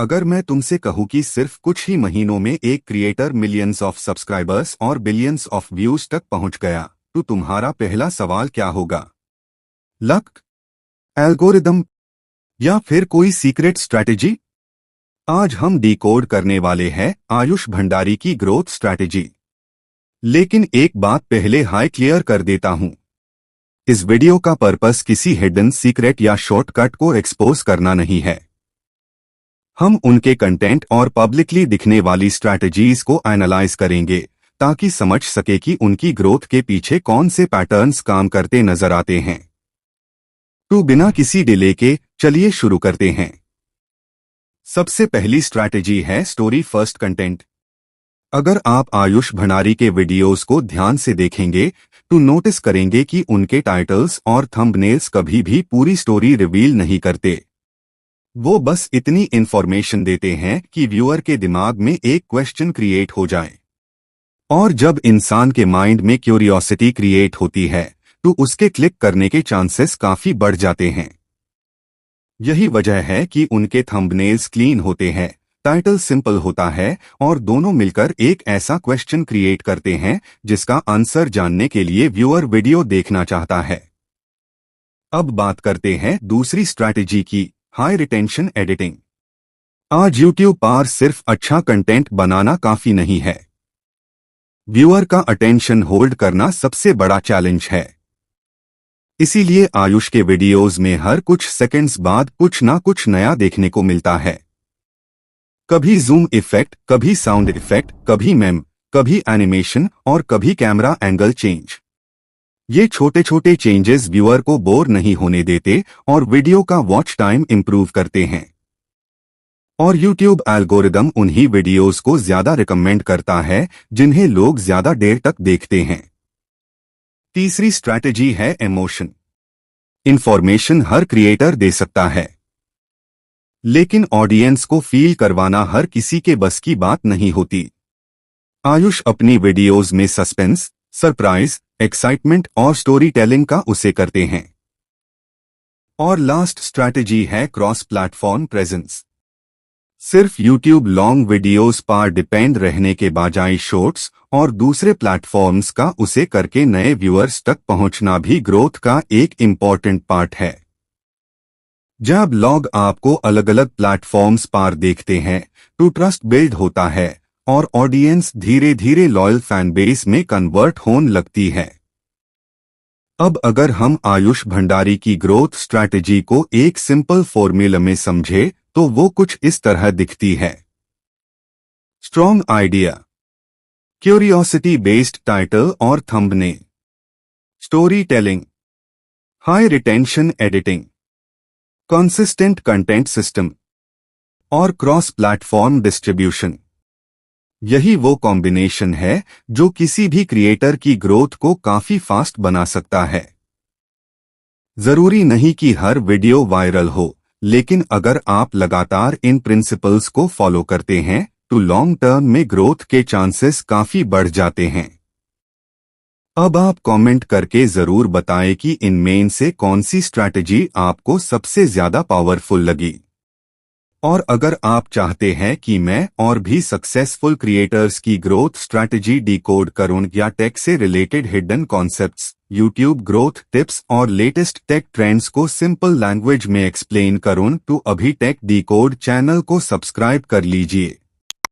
अगर मैं तुमसे कहूं कि सिर्फ कुछ ही महीनों में एक क्रिएटर मिलियंस ऑफ सब्सक्राइबर्स और बिलियंस ऑफ व्यूज तक पहुंच गया, तो तुम्हारा पहला सवाल क्या होगा? लक, एल्गोरिदम या फिर कोई सीक्रेट स्ट्रैटेजी? आज हम डिकोड करने वाले हैं आयुष भंडारी की ग्रोथ स्ट्रैटेजी। लेकिन एक बात पहले हाई क्लियर कर देता हूं, इस वीडियो का पर्पस किसी हिडन सीक्रेट या शॉर्टकट को एक्सपोज करना नहीं है। हम उनके कंटेंट और पब्लिकली दिखने वाली स्ट्रैटेजीज को एनालाइज करेंगे ताकि समझ सके कि उनकी ग्रोथ के पीछे कौन से पैटर्न्स काम करते नजर आते हैं। तो बिना किसी डिले के चलिए शुरू करते हैं। सबसे पहली स्ट्रैटेजी है स्टोरी फर्स्ट कंटेंट। अगर आप आयुष भंडारी के वीडियोस को ध्यान से देखेंगे तो नोटिस करेंगे कि उनके टाइटल्स और थंबनेल्स कभी भी पूरी स्टोरी रिवील नहीं करते। वो बस इतनी इंफॉर्मेशन देते हैं कि व्यूअर के दिमाग में एक क्वेश्चन क्रिएट हो जाए, और जब इंसान के माइंड में क्यूरियोसिटी क्रिएट होती है तो उसके क्लिक करने के चांसेस काफी बढ़ जाते हैं। यही वजह है कि उनके थंबनेल्स क्लीन होते हैं, टाइटल सिंपल होता है और दोनों मिलकर एक ऐसा क्वेश्चन क्रिएट करते हैं जिसका आंसर जानने के लिए व्यूअर वीडियो देखना चाहता है। अब बात करते हैं दूसरी स्ट्रैटेजी की, हाई रिटेंशन एडिटिंग। आज यूट्यूब पर सिर्फ अच्छा कंटेंट बनाना काफी नहीं है, व्यूअर का अटेंशन होल्ड करना सबसे बड़ा चैलेंज है। इसीलिए आयुष के वीडियोस में हर कुछ सेकंड्स बाद कुछ ना कुछ नया देखने को मिलता है। कभी जूम इफेक्ट, कभी साउंड इफेक्ट, कभी मेम, कभी एनिमेशन और कभी कैमरा एंगल चेंज। ये छोटे छोटे चेंजेस व्यूअर को बोर नहीं होने देते और वीडियो का वॉच टाइम इंप्रूव करते हैं। और यूट्यूब एल्गोरिदम उन्हीं वीडियोस को ज्यादा रिकमेंड करता है जिन्हें लोग ज्यादा देर तक देखते हैं। तीसरी स्ट्रैटेजी है इमोशन। इंफॉर्मेशन हर क्रिएटर दे सकता है, लेकिन ऑडियंस को फील करवाना हर किसी के बस की बात नहीं होती। आयुष अपनी वीडियोस में सस्पेंस, सरप्राइज, एक्साइटमेंट और स्टोरी टेलिंग का उसे करते हैं। और लास्ट स्ट्रैटेजी है क्रॉस प्लेटफॉर्म प्रेजेंस। सिर्फ यूट्यूब लॉन्ग वीडियोस पर डिपेंड रहने के बजाय शॉर्ट्स और दूसरे प्लेटफॉर्म्स का उसे करके नए व्यूअर्स तक पहुंचना भी ग्रोथ का एक इम्पॉर्टेंट पार्ट है। जब लोग आपको अलग अलग प्लेटफॉर्म्स पर देखते हैं तो ट्रस्ट बिल्ड होता है और ऑडियंस धीरे धीरे लॉयल फैन बेस में कन्वर्ट होने लगती है। अब अगर हम आयुष भंडारी की ग्रोथ स्ट्रैटेजी को एक सिंपल फॉर्मूला में समझे तो वो कुछ इस तरह दिखती है। Strong idea, curiosity based title और thumbnail, story telling, high retention editing, consistent content system और क्रॉस प्लेटफॉर्म डिस्ट्रीब्यूशन। यही वो कॉम्बिनेशन है जो किसी भी क्रिएटर की ग्रोथ को काफी फास्ट बना सकता है। जरूरी नहीं कि हर वीडियो वायरल हो, लेकिन अगर आप लगातार इन प्रिंसिपल्स को फॉलो करते हैं तो लॉन्ग टर्म में ग्रोथ के चांसेस काफी बढ़ जाते हैं। अब आप कमेंट करके जरूर बताएं कि इनमें से कौन सी स्ट्रैटेजी आपको सबसे ज्यादा पावरफुल लगी। और अगर आप चाहते हैं कि मैं और भी सक्सेसफुल क्रिएटर्स की ग्रोथ स्ट्रैटेजी डिकोड करूं या टेक से related hidden concepts, YouTube growth tips और लेटेस्ट टेक ट्रेंड्स को सिंपल लैंग्वेज में एक्सप्लेन करूं तो अभी टेक डिकोड चैनल को सब्सक्राइब कर लीजिए।